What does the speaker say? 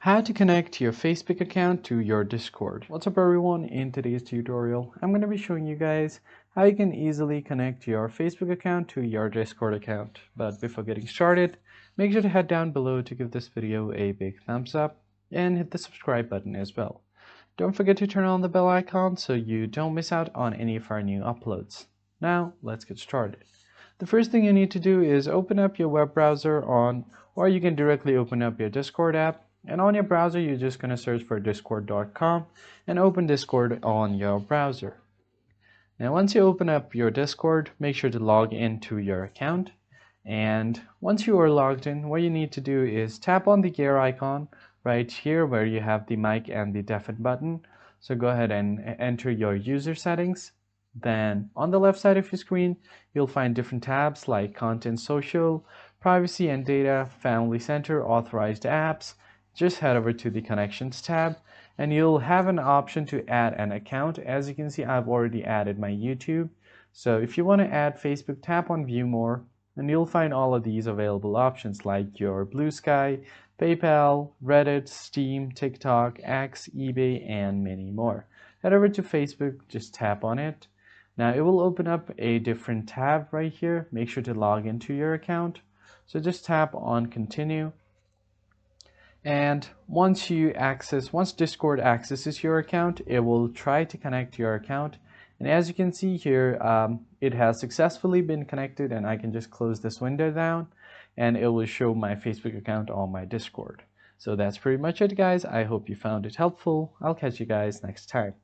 How to connect your Facebook account to your Discord. What's up everyone? In today's tutorial, I'm going to be showing you guys how you can easily connect your Facebook account to your Discord account. But before getting started, make sure to head down below to give this video a big thumbs up and hit the subscribe button as well. Don't forget to turn on the bell icon so you don't miss out on any of our new uploads. Now, let's get started. The first thing you need to do is open up your web browser or you can directly open up your Discord app. And on your browser, you're just going to search for discord.com and open Discord on your browser. Now, once you open up your Discord, make sure to log into your account. And once you are logged in, what you need to do is tap on the gear icon right here where you have the mic and the deafen button. So go ahead and enter your user settings. Then on the left side of your screen, you'll find different tabs like Content Social, Privacy and Data, Family Center, Authorized Apps. Just head over to the Connections tab and you'll have an option to add an account. As you can see, I've already added my YouTube. So if you want to add Facebook, tap on View More and you'll find all of these available options like your Blue Sky, PayPal, Reddit, Steam, TikTok, X, eBay, and many more. Head over to Facebook, just tap on it. Now it will open up a different tab right here. Make sure to log into your account. So just tap on Continue. And once Discord accesses your account, it will try to connect to your account. And as you can see here, it has successfully been connected, and I can just close this window down and it will show my Facebook account on my Discord. So that's pretty much it, guys. I hope you found it helpful. I'll catch you guys next time.